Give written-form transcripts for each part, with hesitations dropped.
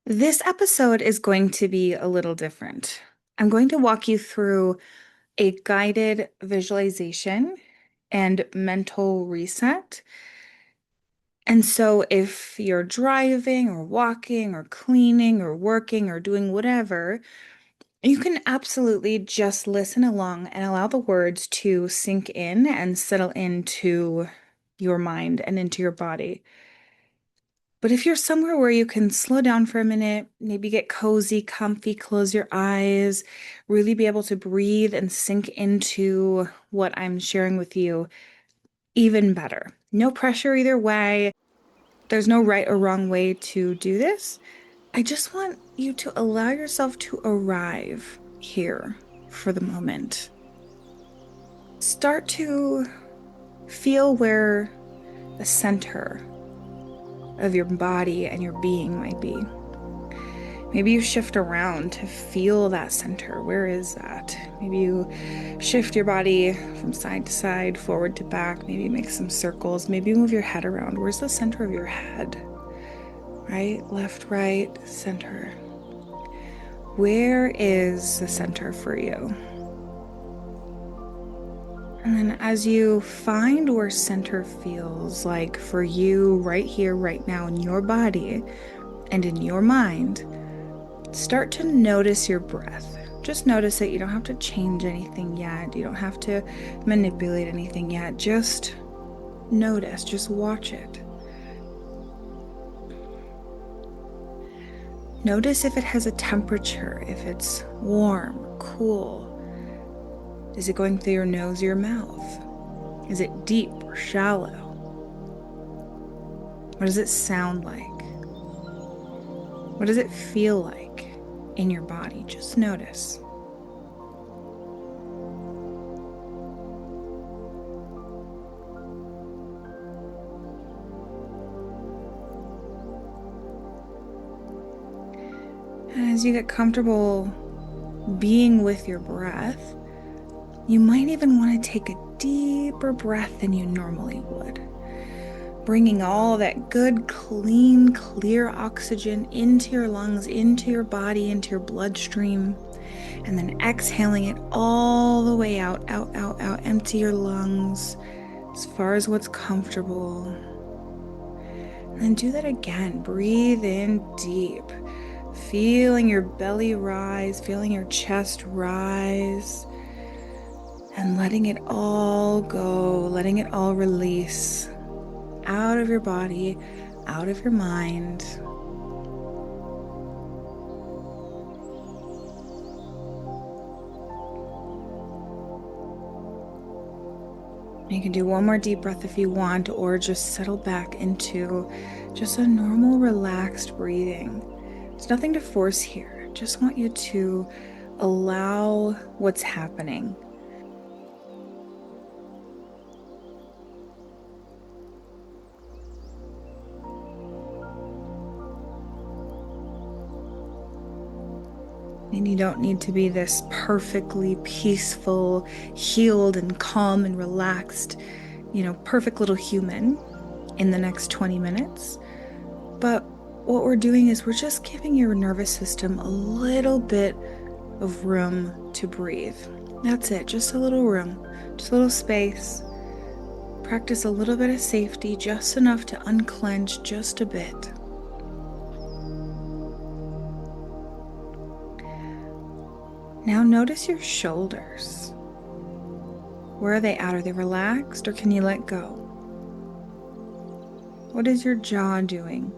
This episode is going to be a little different. I'm going to walk you through a guided visualization and mental reset. And so, if you're driving or walking or cleaning or working or doing whatever, you can absolutely just listen along and allow the words to sink in and settle into your mind and into your body. But if you're somewhere where you can slow down for a minute, maybe get cozy, comfy, close your eyes, really be able to breathe and sink into what I'm sharing with you, even better. No pressure either way. There's no right or wrong way to do this. I just want you to allow yourself to arrive here for the moment. Start to feel where the center of your body and your being might be. Maybe you shift around to feel that center. Where is that? Maybe you shift your body from side to side, forward to back. Maybe make some circles. Maybe move your head around. Where's the center of your head? Right, left, right, center. Where is the center for you? And then as you find where center feels like for you right here, right now in your body and in your mind, start to notice your breath. Just notice it. You don't have to change anything yet. You don't have to manipulate anything yet. Just notice, just watch it. Notice if it has a temperature, if it's warm, cool. Is it going through your nose or your mouth? Is it deep or shallow? What does it sound like? What does it feel like in your body? Just notice. And as you get comfortable being with your breath, you might even want to take a deeper breath than you normally would, bringing all that good, clean, clear oxygen into your lungs, into your body, into your bloodstream, and then exhaling it all the way out, out, out, out. Empty your lungs as far as what's comfortable. And then do that again. Breathe in deep, feeling your belly rise, feeling your chest rise. And letting it all go, letting it all release out of your body, out of your mind. You can do one more deep breath if you want, or just settle back into just a normal, relaxed breathing. There's nothing to force here. Just want you to allow what's happening. And you don't need to be this perfectly peaceful, healed, and calm and relaxed, perfect little human in the next 20 minutes. But what we're doing is we're just giving your nervous system a little bit of room to breathe. That's it, just a little room, just a little space. Practice a little bit of safety, just enough to unclench just a bit. Now notice your shoulders. Where are they at? Are they relaxed or can you let go? What is your jaw doing?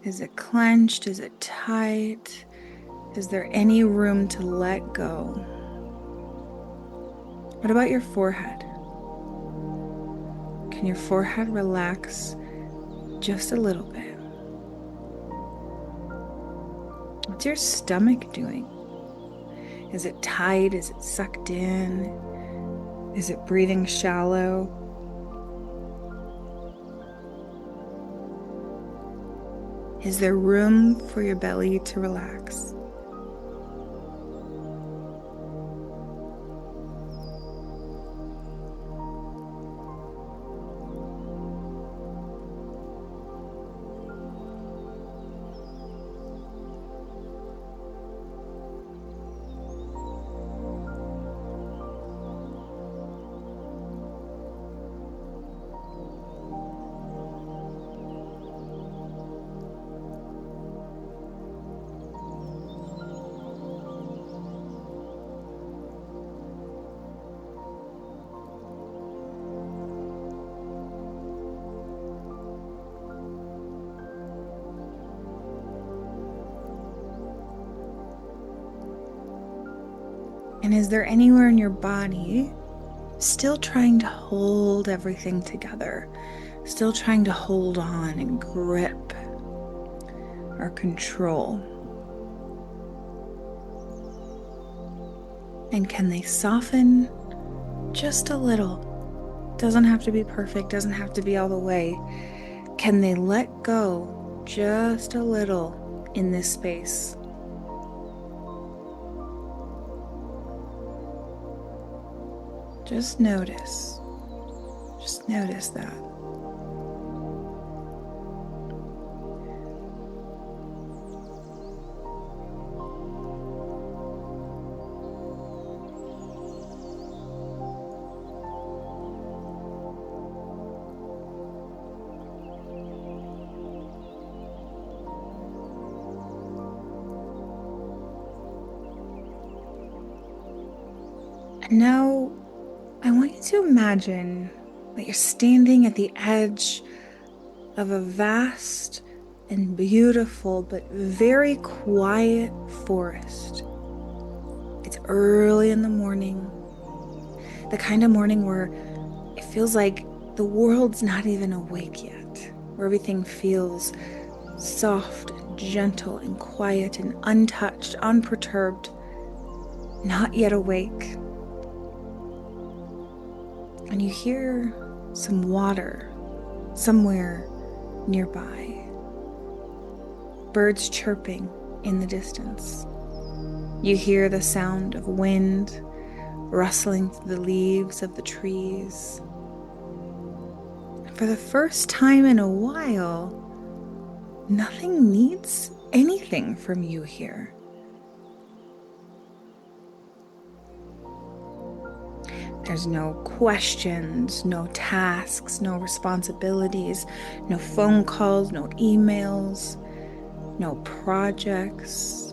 Is it clenched? Is it tight? Is there any room to let go? What about your forehead? Can your forehead relax just a little bit? What's your stomach doing? Is it tight? Is it sucked in? Is it breathing shallow? Is there room for your belly to relax? And is there anywhere in your body still trying to hold everything together, still trying to hold on and grip or control? And can they soften just a little? Doesn't have to be perfect, doesn't have to be all the way. Can they let go just a little in this space? Just notice. Just notice that. And now I want you to imagine that you're standing at the edge of a vast and beautiful but very quiet forest. It's early in the morning, the kind of morning where it feels like the world's not even awake yet, where everything feels soft and gentle and quiet and untouched, unperturbed, not yet awake. And you hear some water somewhere nearby, birds chirping in the distance. You hear the sound of wind rustling through the leaves of the trees. For the first time in a while, nothing needs anything from you here. There's no questions, no tasks, no responsibilities, no phone calls, no emails, no projects.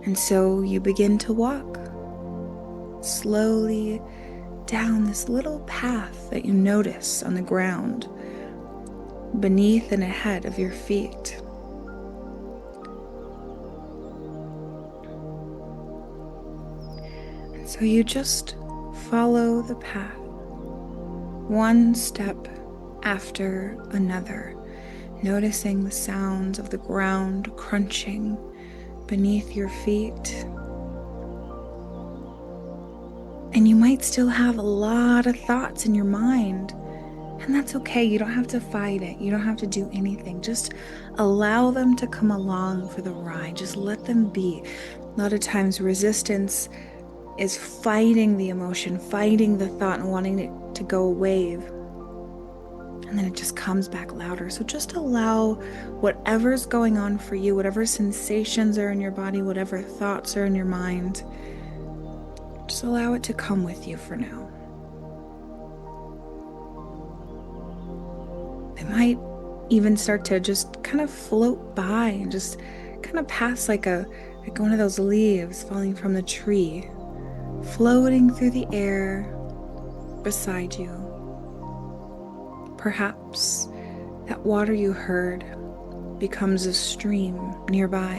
And so you begin to walk slowly down this little path that you notice on the ground beneath and ahead of your feet. And so you just follow the path, one step after another, noticing the sounds of the ground crunching beneath your feet. And you might still have a lot of thoughts in your mind, and that's okay. You don't have to fight it. You don't have to do anything. Just allow them to come along for the ride. Just let them be. A lot of times resistance is fighting the emotion, fighting the thought and wanting it to go away. And then it just comes back louder. So just allow whatever's going on for you, whatever sensations are in your body, whatever thoughts are in your mind, just allow it to come with you for now. They might even start to just kind of float by and just kind of pass like one of those leaves falling from the tree, floating through the air beside you. Perhaps that water you heard becomes a stream nearby,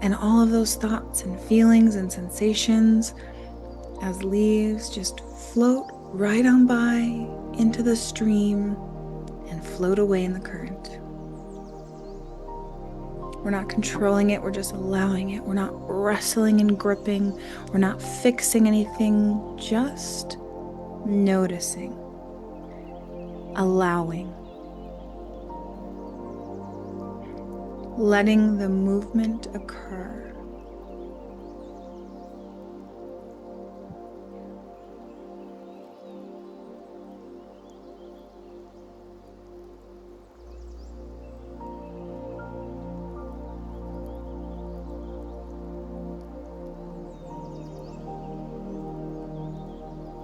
and all of those thoughts and feelings and sensations as leaves just float right on by into the stream and float away in the current. We're not controlling it, we're just allowing it. We're not wrestling and gripping, we're not fixing anything, just noticing, allowing, letting the movement occur.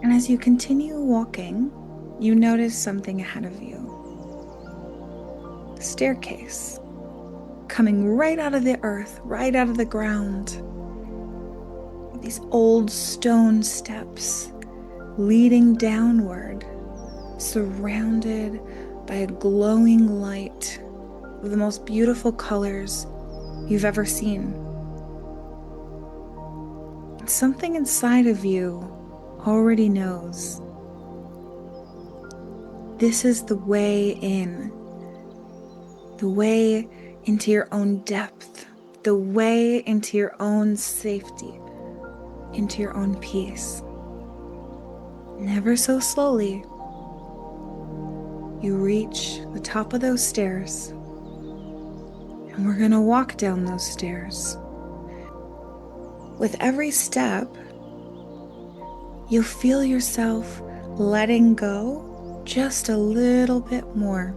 And as you continue walking, you notice something ahead of you. A staircase coming right out of the earth, right out of the ground. These old stone steps leading downward, surrounded by a glowing light of the most beautiful colors you've ever seen. Something inside of you already knows this is the way in, the way into your own depth, the way into your own safety, into your own peace. And ever so slowly, you reach the top of those stairs, and we're going to walk down those stairs. With every step, you'll feel yourself letting go just a little bit more.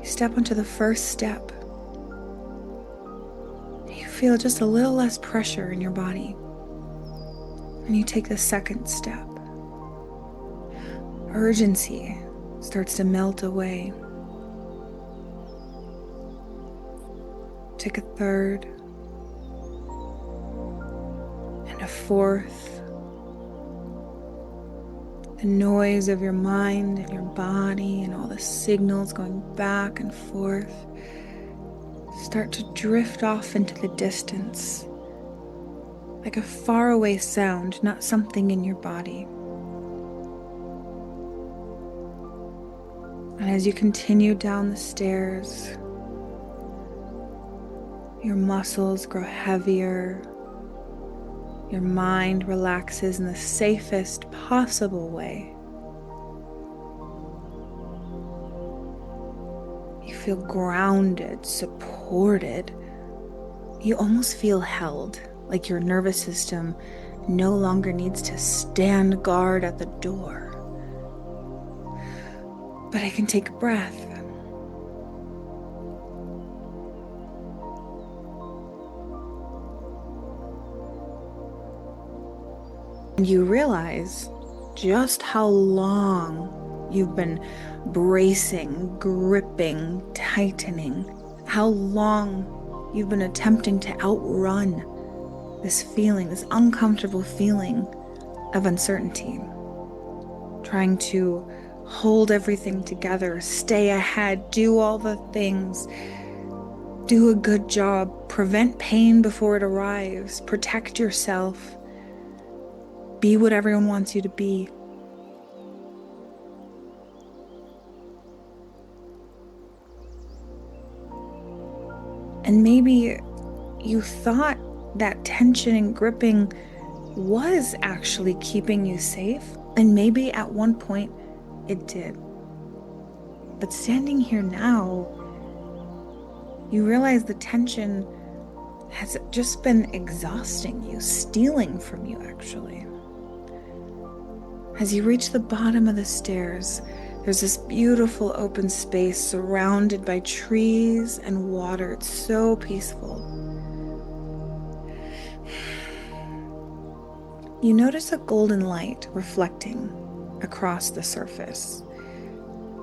You step onto the first step. You feel just a little less pressure in your body. And you take the second step. Urgency starts to melt away. Take a third and a fourth. The noise of your mind and your body and all the signals going back and forth start to drift off into the distance, like a faraway sound, not something in your body. And as you continue down the stairs, your muscles grow heavier. Your mind relaxes in the safest possible way. You feel grounded, supported. You almost feel held, like your nervous system no longer needs to stand guard at the door. But I can take a breath. And you realize just how long you've been bracing, gripping, tightening, how long you've been attempting to outrun this feeling, this uncomfortable feeling of uncertainty, trying to hold everything together, stay ahead, do all the things, do a good job, prevent pain before it arrives, protect yourself, be what everyone wants you to be. And maybe you thought that tension and gripping was actually keeping you safe, and maybe at one point it did. But standing here now, you realize the tension has just been exhausting you, stealing from you, actually. As you reach the bottom of the stairs, there's this beautiful open space surrounded by trees and water. It's so peaceful. You notice a golden light reflecting across the surface.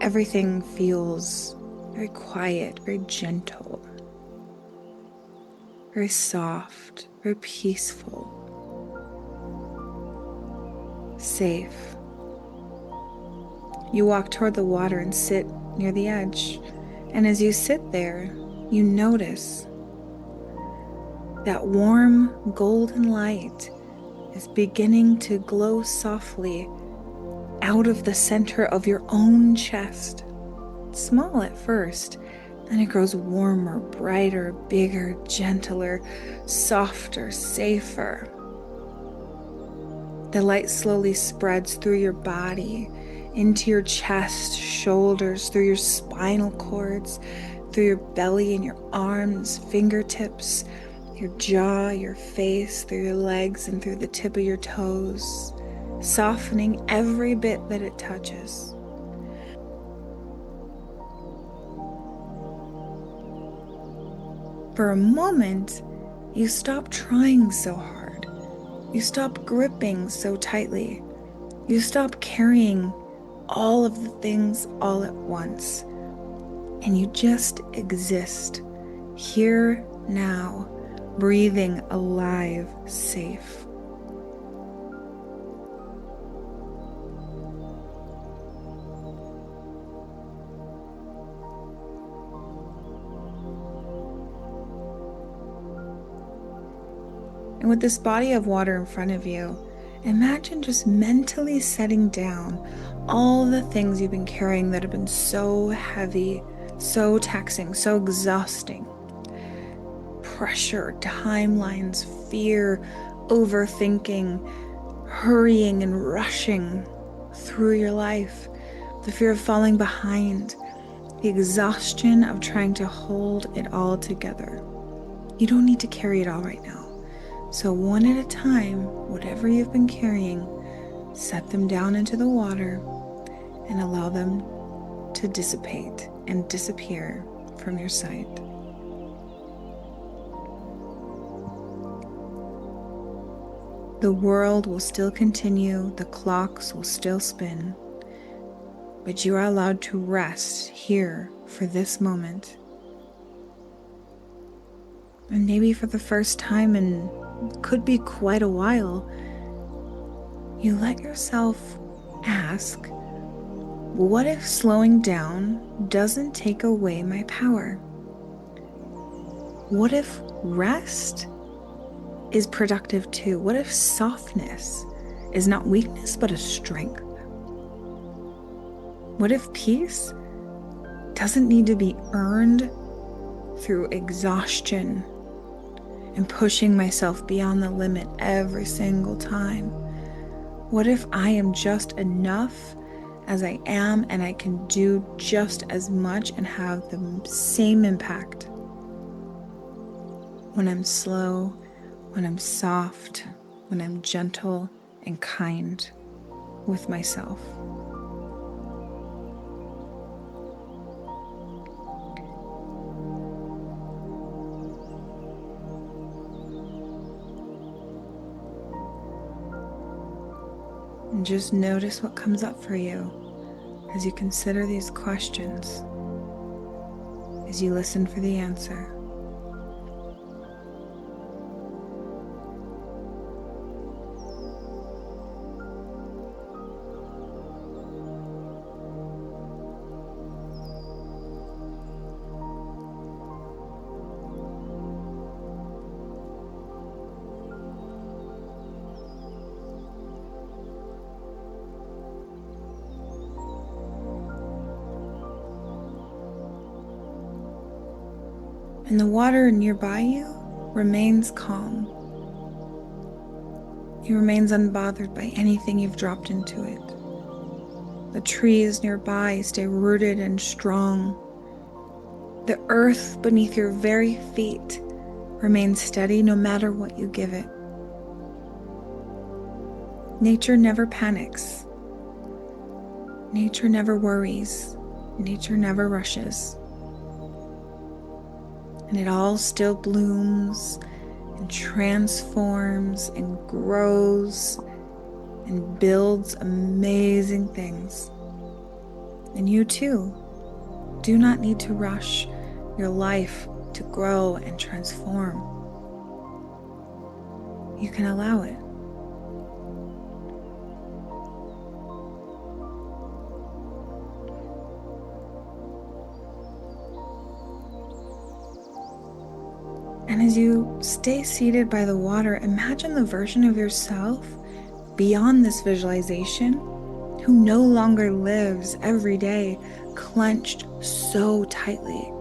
Everything feels very quiet, very gentle, very soft, very peaceful, safe. You walk toward the water and sit near the edge. And as you sit there, you notice that warm golden light is beginning to glow softly out of the center of your own chest. It's small at first, then it grows warmer, brighter, bigger, gentler, softer, safer. The light slowly spreads through your body, into your chest, shoulders, through your spinal cords, through your belly and your arms, fingertips, your jaw, your face, through your legs, and through the tip of your toes, softening every bit that it touches. For a moment, you stop trying so hard. You stop gripping so tightly. You stop carrying all of the things all at once. And you just exist, here, now, breathing alive, safe. And with this body of water in front of you, imagine just mentally setting down all the things you've been carrying that have been so heavy, so taxing, so exhausting. Pressure, timelines, fear, overthinking, hurrying and rushing through your life, the fear of falling behind, the exhaustion of trying to hold it all together. You don't need to carry it all right now. So, one at a time, whatever you've been carrying, set them down into the water and allow them to dissipate and disappear from your sight. The world will still continue, the clocks will still spin, but you are allowed to rest here for this moment. And maybe for the first time in could be quite a while, you let yourself ask, what if slowing down doesn't take away my power? What if rest is productive too? What if softness is not weakness but a strength? What if peace doesn't need to be earned through exhaustion and pushing myself beyond the limit every single time? What if I am just enough as I am and I can do just as much and have the same impact when I'm slow, when I'm soft, when I'm gentle and kind with myself? And just notice what comes up for you as you consider these questions, as you listen for the answer. And the water nearby you remains calm. It remains unbothered by anything you've dropped into it. The trees nearby stay rooted and strong. The earth beneath your very feet remains steady no matter what you give it. Nature never panics. Nature never worries. Nature never rushes. And it all still blooms and transforms and grows and builds amazing things. And you too do not need to rush your life to grow and transform. You can allow it. And as you stay seated by the water, imagine the version of yourself beyond this visualization who no longer lives every day clenched so tightly.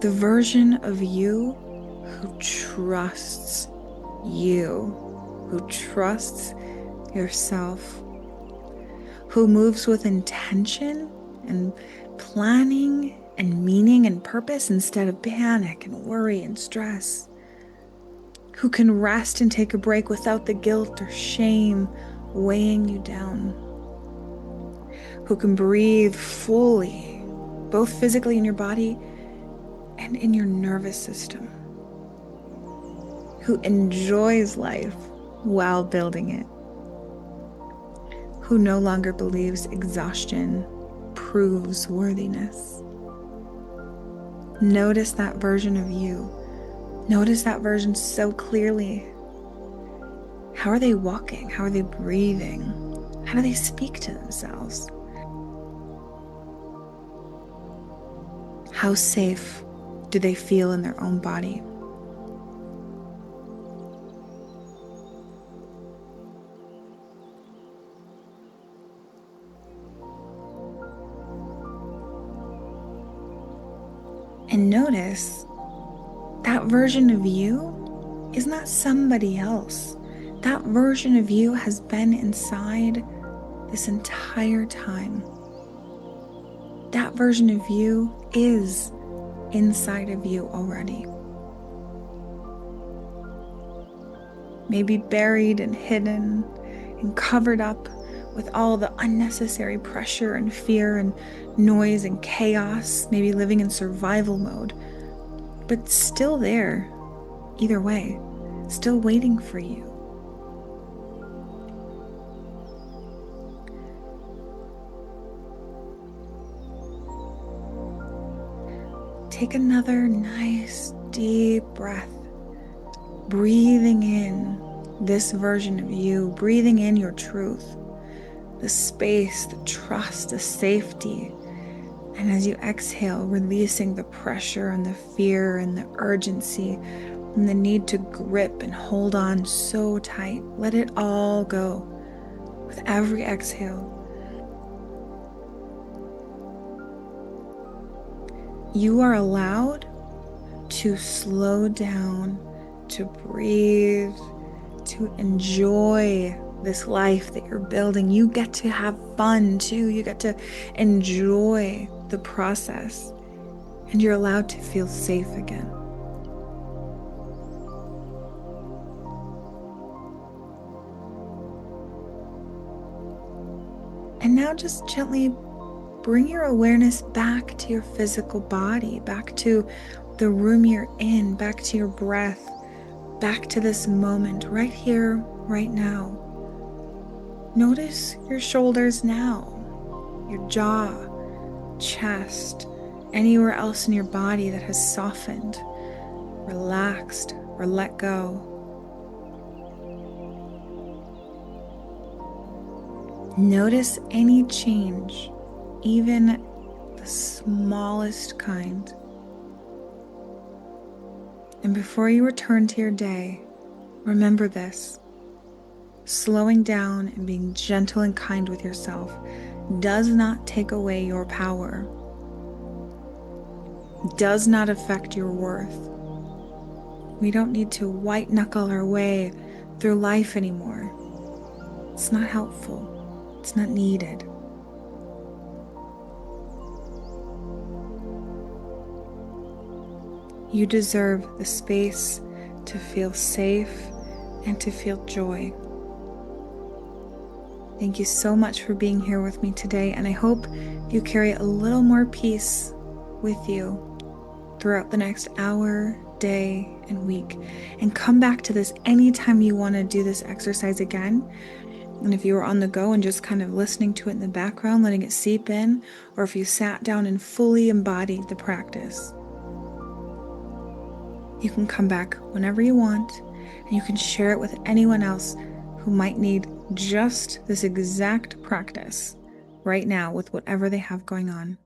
The version of you who trusts you, who trusts yourself, who moves with intention and planning and meaning and purpose instead of panic and worry and stress, who can rest and take a break without the guilt or shame weighing you down, who can breathe fully, both physically in your body and in your nervous system, who enjoys life while building it, who no longer believes exhaustion proves worthiness. Notice that version of you. Notice that version so clearly. How are they walking? How are they breathing? How do they speak to themselves? How safe do they feel in their own body? And notice that version of you is not somebody else. That version of you has been inside this entire time. That version of you is inside of you already. Maybe buried and hidden and covered up with all the unnecessary pressure and fear and noise and chaos, maybe living in survival mode, but still there, either way, still waiting for you. Take another nice deep breath, breathing in this version of you, breathing in your truth, the space, the trust, the safety. And as you exhale, releasing the pressure and the fear and the urgency and the need to grip and hold on so tight. Let it all go with every exhale. You are allowed to slow down, to breathe, to enjoy this life that you're building. You get to have fun too. You get to enjoy the process, and you're allowed to feel safe again. And now just gently bring your awareness back to your physical body, back to the room you're in, back to your breath, back to this moment right here, right now. Notice your shoulders now, your jaw, chest, anywhere else in your body that has softened, relaxed, or let go. Notice any change, even the smallest kind. And before you return to your day, remember this. Slowing down and being gentle and kind with yourself does not take away your power, does not affect your worth. We don't need to white knuckle our way through life anymore. It's not helpful. It's not needed. You deserve the space to feel safe and to feel joy. Thank you so much for being here with me today, and I hope you carry a little more peace with you throughout the next hour, day, and week. And come back to this anytime you want to do this exercise again. And if you were on the go and just kind of listening to it in the background, letting it seep in, or if you sat down and fully embodied the practice, you can come back whenever you want, and you can share it with anyone else who might need just this exact practice right now with whatever they have going on.